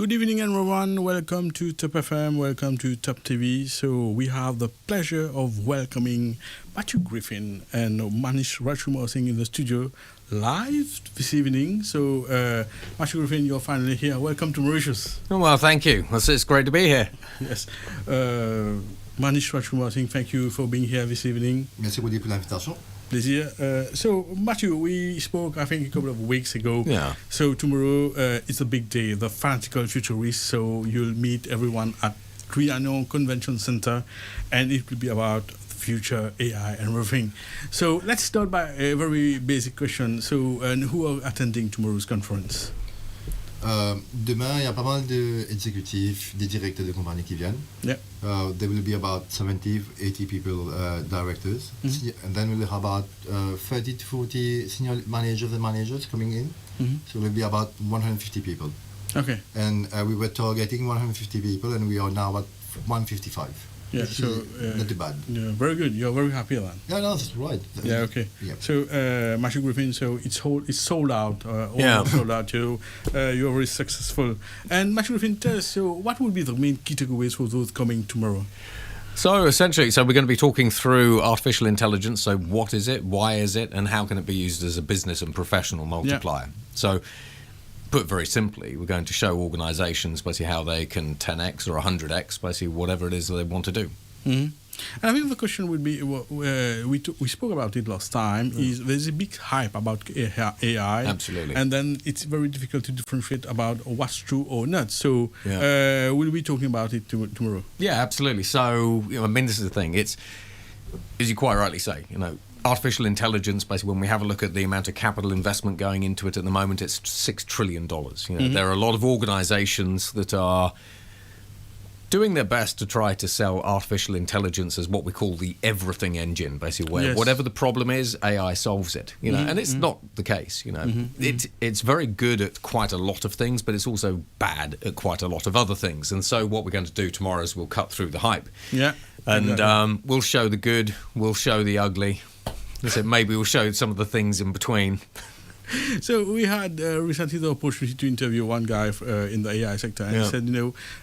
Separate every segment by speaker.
Speaker 1: Good evening, everyone. Welcome to Top FM. Welcome to Top TV. So we have the pleasure of welcoming Matthew Griffin and Manish Rajkumar Singh in the studio live this evening. So Matthew Griffin, you're finally here. Welcome to Mauritius.
Speaker 2: Oh, well, thank you. It's great to be here.
Speaker 1: Yes. Manish Rajkumar Singh, thank you for being here this evening.
Speaker 3: Merci beaucoup pour l'invitation.
Speaker 1: Plaisir. So, Matthew, we spoke, I think, a couple of weeks ago.
Speaker 2: Yeah.
Speaker 1: So, tomorrow is a big day, the Fanatical Futurist. So, you'll meet everyone at Trianon Convention Center, and it will be about future AI and everything. So, let's start by a very basic question. So, and who are attending tomorrow's conference?
Speaker 3: Demain, il y a pas mal d'exécutifs, des directeurs de compagnie qui viennent.
Speaker 1: Yeah.
Speaker 3: There will be about 70, 80 people, directors.
Speaker 1: Mm-hmm.
Speaker 3: And then we'll have about 30 to 40 senior managers coming in.
Speaker 1: Mm-hmm.
Speaker 3: So it will be about 150 people.
Speaker 1: Okay.
Speaker 3: And we were targeting 150 people, and we are now at 155.
Speaker 1: Yeah,
Speaker 3: Which
Speaker 1: so
Speaker 3: is not too bad.
Speaker 1: Yeah, very good. You're very happy then.
Speaker 3: Yeah, no, that's right.
Speaker 1: Yeah, okay.
Speaker 3: Yeah.
Speaker 1: So, Matthew Griffin, so it's sold out.
Speaker 2: Yeah.
Speaker 1: Sold out. You're very successful. And Matthew Griffin, tell us, so what will be the main key takeaways for those coming tomorrow?
Speaker 2: So essentially, we're going to be talking through artificial intelligence. So what is it? Why is it? And how can it be used as a business and professional multiplier? Yeah. So put very simply, we're going to show organizations basically how they can 10x or 100x, basically whatever it is that they want to do.
Speaker 1: Mm-hmm. And I think the question would be, we spoke about it last time, is there's a big hype about AI.
Speaker 2: Absolutely.
Speaker 1: And then it's very difficult to differentiate about what's true or not. So we'll be talking about it tomorrow.
Speaker 2: Yeah, absolutely. So, this is the thing. It's, as you quite rightly say, artificial intelligence, basically, when we have a look at the amount of capital investment going into it at the moment, it's $6 trillion.
Speaker 1: Mm-hmm.
Speaker 2: There are a lot of organizations that are doing their best to try to sell artificial intelligence as what we call the everything engine, basically, where whatever the problem is, AI solves it. And it's not the case. It's very good at quite a lot of things, but it's also bad at quite a lot of other things. And so what we're going to do tomorrow is we'll cut through the hype.
Speaker 1: Yeah.
Speaker 2: And
Speaker 1: exactly.
Speaker 2: We'll show the good, we'll show the ugly. Maybe we'll show some of the things in between.
Speaker 1: So we had recently the opportunity to interview one guy in the AI sector, and he said,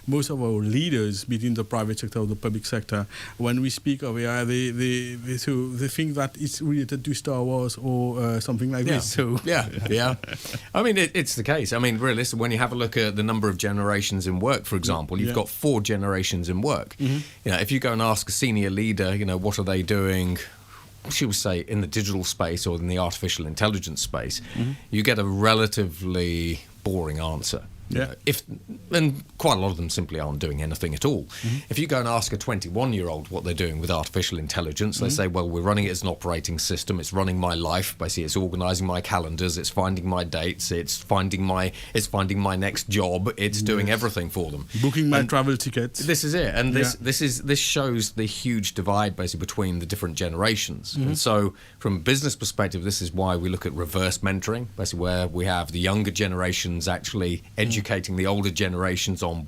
Speaker 1: most of our leaders, between the private sector or the public sector, when we speak of AI, they think that it's related to Star Wars or something like this. So
Speaker 2: yeah. It's the case. Realistically, when you have a look at the number of generations in work, for example, you've got 4 generations in work.
Speaker 1: Mm-hmm.
Speaker 2: If you go and ask a senior leader, what are they doing, she would say, in the digital space or in the artificial intelligence space, you get a relatively boring answer.
Speaker 1: Yeah.
Speaker 2: And quite a lot of them simply aren't doing anything at all. Mm-hmm. If you go and ask a 21-year-old what they're doing with artificial intelligence, they say, well, we're running it as an operating system. It's running my life. Basically, it's organising my calendars. It's finding my dates. It's finding my next job. It's doing everything for them.
Speaker 1: Booking my travel tickets.
Speaker 2: This is it. And this shows the huge divide basically between the different generations. Mm-hmm. And so from a business perspective, this is why we look at reverse mentoring, basically where we have the younger generations actually educating the older generations on,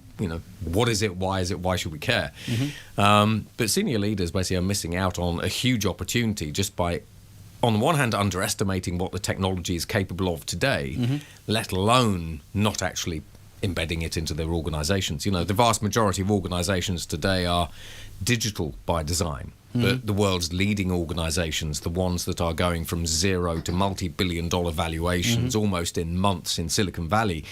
Speaker 2: what is it, why should we care?
Speaker 1: Mm-hmm.
Speaker 2: But senior leaders basically are missing out on a huge opportunity just by, on the one hand, underestimating what the technology is capable of today, let alone not actually embedding it into their organizations. The vast majority of organizations today are digital by design. But the world's leading organizations, the ones that are going from zero to multi-billion-dollar valuations almost in months in Silicon Valley,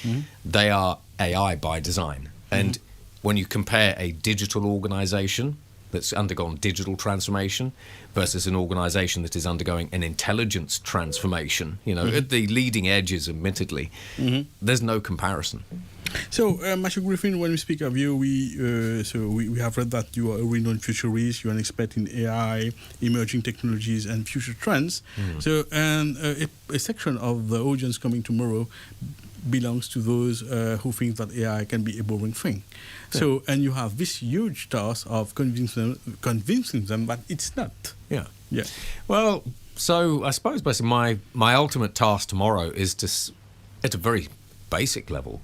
Speaker 2: they are AI by design. And when you compare a digital organization that's undergone digital transformation versus an organization that is undergoing an intelligence transformation, at the leading edges, admittedly, there's no comparison.
Speaker 1: So, Matthew Griffin, when we speak of you, we have read that you are a renowned futurist. You're an expert in AI, emerging technologies, and future trends. So, and a section of the audience coming tomorrow belongs to those who think that AI can be a boring thing. Yeah. So, and you have this huge task of convincing them that it's not.
Speaker 2: Yeah.
Speaker 1: Yeah.
Speaker 2: Well, so I suppose basically my ultimate task tomorrow is to, at a very basic level,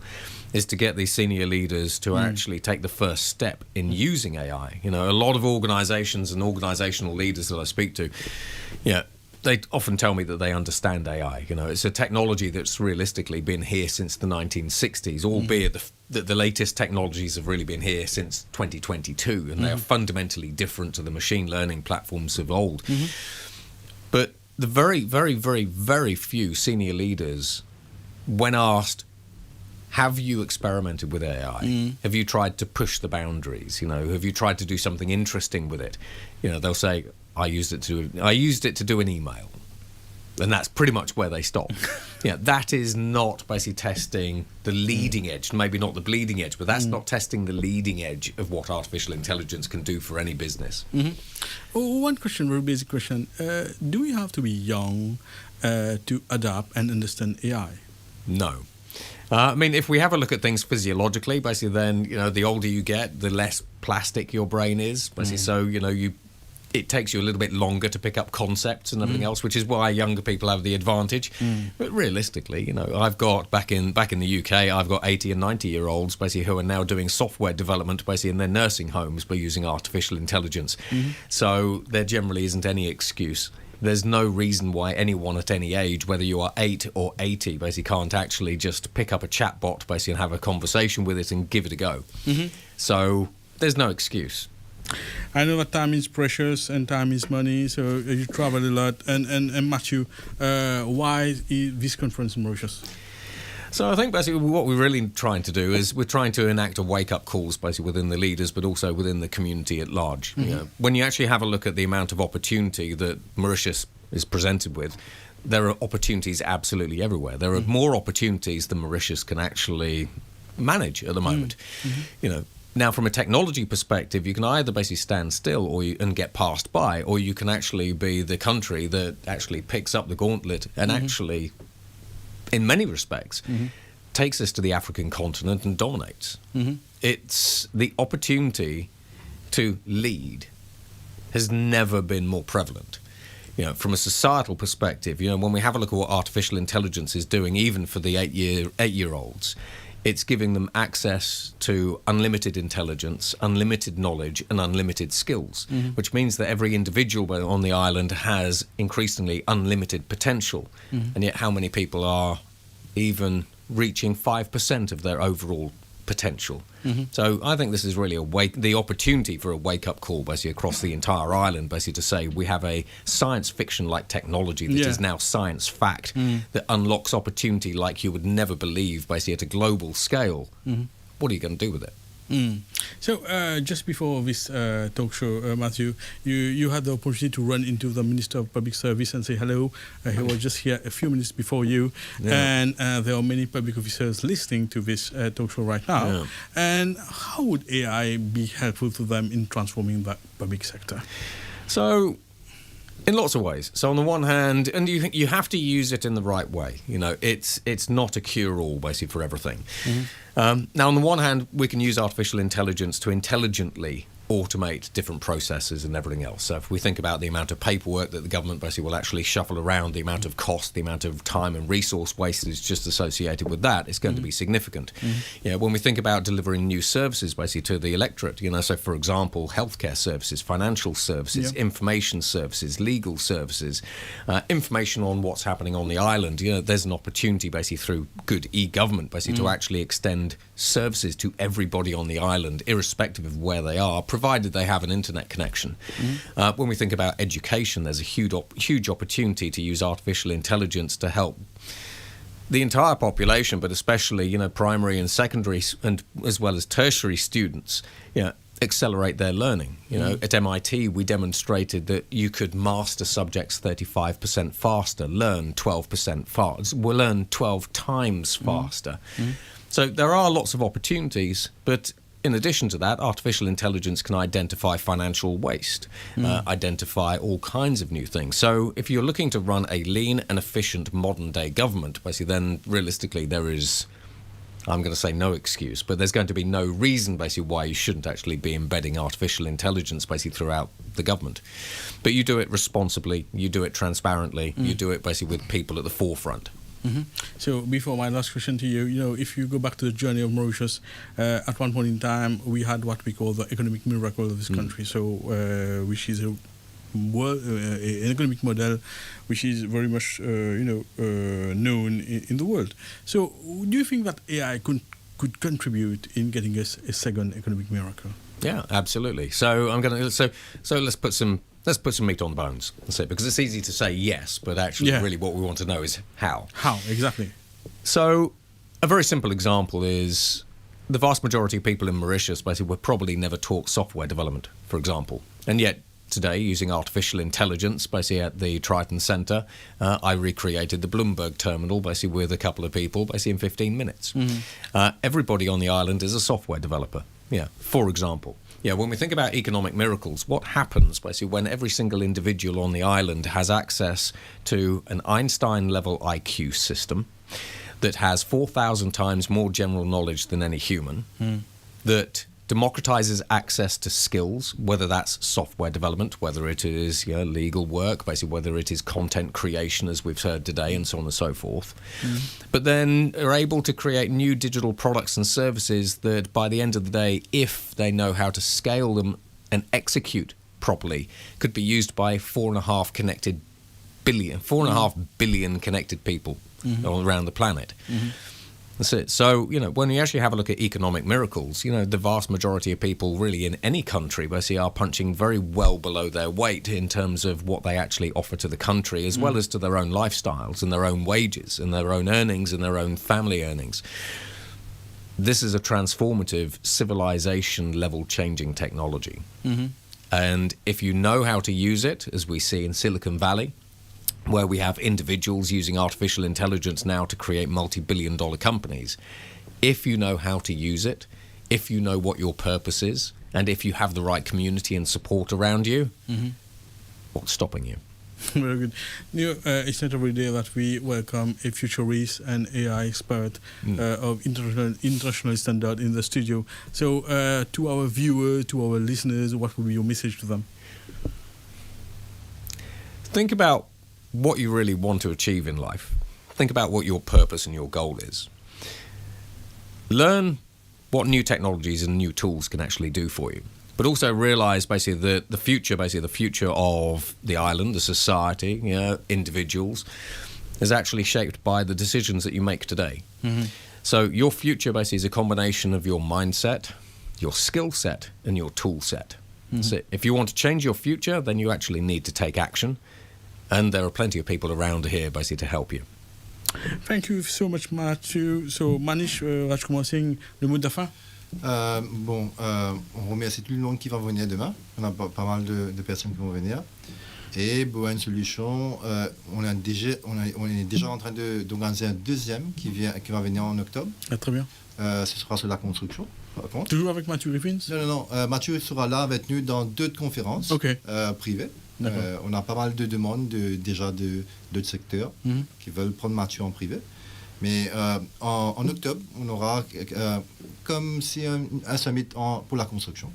Speaker 2: is to get these senior leaders to actually take the first step in using AI. A lot of organizations and organizational leaders that I speak to, they often tell me that they understand AI. It's a technology that's realistically been here since the 1960s, albeit that the latest technologies have really been here since 2022, and they're fundamentally different to the machine learning platforms of old. But the very, very, very, very few senior leaders, when asked, have you experimented with AI? Have you tried to push the boundaries? Have you tried to do something interesting with it? They'll say, I used it to do an email. And that's pretty much where they stop. That is not basically testing the leading edge, maybe not the bleeding edge, but that's not testing the leading edge of what artificial intelligence can do for any business.
Speaker 1: One question, very basic question. Do we have to be young to adapt and understand AI?
Speaker 2: No. If we have a look at things physiologically, basically then, the older you get, the less plastic your brain is. Basically, so, it takes you a little bit longer to pick up concepts and everything else, which is why younger people have the advantage. But realistically, I've got back in the UK, I've got 80 and 90-year-olds basically who are now doing software development basically in their nursing homes by using artificial intelligence. So there generally isn't any excuse. There's no reason why anyone at any age, whether you are 8 or 80, basically can't actually just pick up a chatbot basically and have a conversation with it and give it a go. So there's no excuse.
Speaker 1: I know that time is precious and time is money, so you travel a lot. And Matthew, why is this conference in Mauritius?
Speaker 2: So I think basically what we're really trying to do is we're trying to enact a wake-up calls basically within the leaders, but also within the community at large. When you actually have a look at the amount of opportunity that Mauritius is presented with, there are opportunities absolutely everywhere. There are more opportunities than Mauritius can actually manage at the moment. Now, from a technology perspective, you can either basically stand still and get passed by, or you can actually be the country that actually picks up the gauntlet and actually, in many respects, takes us to the African continent and dominates. It's the opportunity to lead has never been more prevalent. From a societal perspective, when we have a look at what artificial intelligence is doing, even for the eight-year-olds, it's giving them access to unlimited intelligence, unlimited knowledge, and unlimited skills, which means that every individual on the island has increasingly unlimited potential. And yet how many people are even reaching 5% of their overall potential? So I think this is really the opportunity for a wake-up call basically across the entire island, basically to say we have a science fiction-like technology that is now science fact that unlocks opportunity like you would never believe basically at a global scale. What are you going to do with it?
Speaker 1: So just before this talk show, Matthew, you had the opportunity to run into the Minister of Public Service and say hello. He was just here a few minutes before you, and there are many public officers listening to this talk show right now. And how would AI be helpful to them in transforming the public sector?
Speaker 2: So, in lots of ways. So on the one hand, and you have to use it in the right way. It's not a cure-all basically for everything. Now, on the one hand, we can use artificial intelligence to intelligently automate different processes and everything else. So if we think about the amount of paperwork that the government basically will actually shuffle around, the amount of cost, the amount of time and resource wastage just associated with that is going to be significant. When we think about delivering new services basically to the electorate, so for example, healthcare services, financial services, information services, legal services, information on what's happening on the island, there's an opportunity basically through good e-government basically to actually extend services to everybody on the island, irrespective of where they are, provided they have an internet connection. When we think about education, there's a huge opportunity to use artificial intelligence to help the entire population, but especially primary and secondary and as well as tertiary students accelerate their learning. At MIT we demonstrated that you could master subjects 35% faster, learn 12% faster, learn 12 times faster. So there are lots of opportunities, but in addition to that, artificial intelligence can identify financial waste, identify all kinds of new things. So if you're looking to run a lean and efficient modern-day government, basically, then realistically there is, I'm going to say no excuse, but there's going to be no reason basically why you shouldn't actually be embedding artificial intelligence basically throughout the government. But you do it responsibly, you do it transparently, you do it basically with people at the forefront.
Speaker 1: So before my last question to you, if you go back to the journey of Mauritius, at one point in time we had what we call the economic miracle of this country, so which is an economic model which is very much known in the world. So do you think that AI could could contribute in getting us a second economic miracle?
Speaker 2: Yeah, absolutely. So let's put some meat on the bones. That's it, because it's easy to say yes, but actually, really, what we want to know is how.
Speaker 1: How exactly?
Speaker 2: So, a very simple example is the vast majority of people in Mauritius basically were probably never taught software development, for example, and yet today, using artificial intelligence, basically at the Triton Centre, I recreated the Bloomberg terminal, basically with a couple of people, basically in 15 minutes. Everybody on the island is a software developer. Yeah, for example. Yeah, when we think about economic miracles, what happens basically when every single individual on the island has access to an Einstein-level IQ system that has 4,000 times more general knowledge than any human, that democratizes access to skills, whether that's software development, whether it is legal work, basically whether it is content creation, as we've heard today, and so on and so forth. But then are able to create new digital products and services that by the end of the day, if they know how to scale them and execute properly, could be used by 4.5 billion connected people all around the planet. That's it. So, when you actually have a look at economic miracles, the vast majority of people really in any country basically are punching very well below their weight in terms of what they actually offer to the country, as well as to their own lifestyles and their own wages and their own earnings and their own family earnings. This is a transformative, civilization-level changing technology. And if you know how to use it, as we see in Silicon Valley, where we have individuals using artificial intelligence now to create multi-billion-dollar companies. If you know how to use it, if you know what your purpose is, and if you have the right community and support around you, what's stopping you?
Speaker 1: Very good. It's not every day that we welcome a futurist and AI expert of international standard in the studio. So to our viewers, to our listeners, what would be your message to them?
Speaker 2: Think about what you really want to achieve in life. Think about what your purpose and your goal is. Learn what new technologies and new tools can actually do for you. But also realize basically that the future of the island, the society, individuals, is actually shaped by the decisions that you make today. So your future basically is a combination of your mindset, your skill set, and your tool set. So if you want to change your future, then you actually need to take action. And there are plenty of people around here basically to help you.
Speaker 1: Thank you so much, Mathieu. So, Manish, vas-tu commencer le mot de la fin?
Speaker 3: On remercie tout le monde qui va venir demain. On a pas mal de personnes qui vont venir. Et Bowen Solutions, on est déjà en train d'organiser un deuxième qui va venir en octobre.
Speaker 1: Ah, très bien.
Speaker 3: Ce sera sur la construction, par contre.
Speaker 1: Toujours avec Mathieu Griffin?
Speaker 3: Non. Mathieu sera là avec nous dans 2 conférences privées. On a pas mal de demandes déjà d'autres secteurs qui veulent prendre Mathieu en privé. Mais en octobre, on aura comme si un summit pour la construction.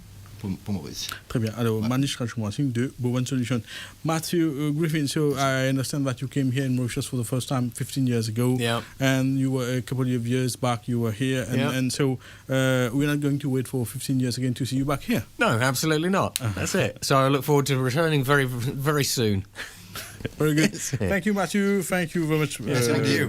Speaker 3: Pour Maurice.
Speaker 1: Très bien. Alors, Manish Rajkumar-Singh de Bowen Solutions. Matthew Griffin, so I understand that you came here in Mauritius for the first time 15 years ago.
Speaker 2: Yeah.
Speaker 1: And you were a couple of years back, you were here. And so we're not going to wait for 15 years again to see you back here.
Speaker 2: No, absolutely not. That's it. So I look forward to returning very, very soon.
Speaker 1: Very good. Thank you, Matthew. Thank you very much,
Speaker 3: thank you.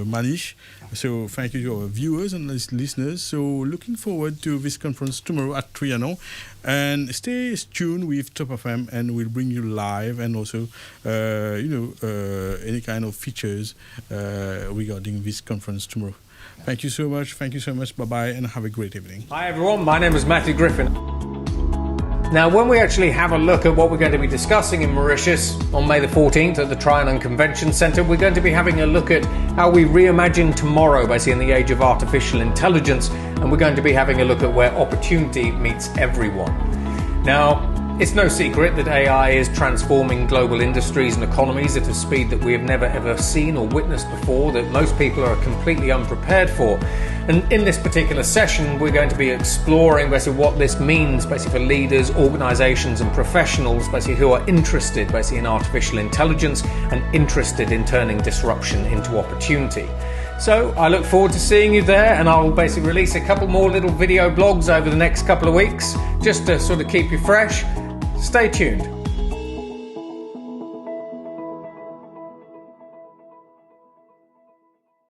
Speaker 1: Manish. So thank you to our viewers and listeners. So looking forward to this conference tomorrow at Trianon. And stay tuned with Top FM, and we'll bring you live and also, any kind of features regarding this conference tomorrow. Thank you so much. Bye-bye, and have a great evening.
Speaker 4: Hi, everyone. My name is Matthew Griffin. Now, when we actually have a look at what we're going to be discussing in Mauritius on May the 14th at the Trianon Convention Centre, we're going to be having a look at how we reimagine tomorrow, basically in the age of artificial intelligence, and we're going to be having a look at where opportunity meets everyone. Now, it's no secret that AI is transforming global industries and economies at a speed that we have never ever seen or witnessed before, that most people are completely unprepared for. And in this particular session, we're going to be exploring basically what this means basically for leaders, organisations and professionals basically who are interested basically in artificial intelligence and interested in turning disruption into opportunity. So I look forward to seeing you there, and I'll basically release a couple more little video blogs over the next couple of weeks just to sort of keep you fresh. Stay tuned.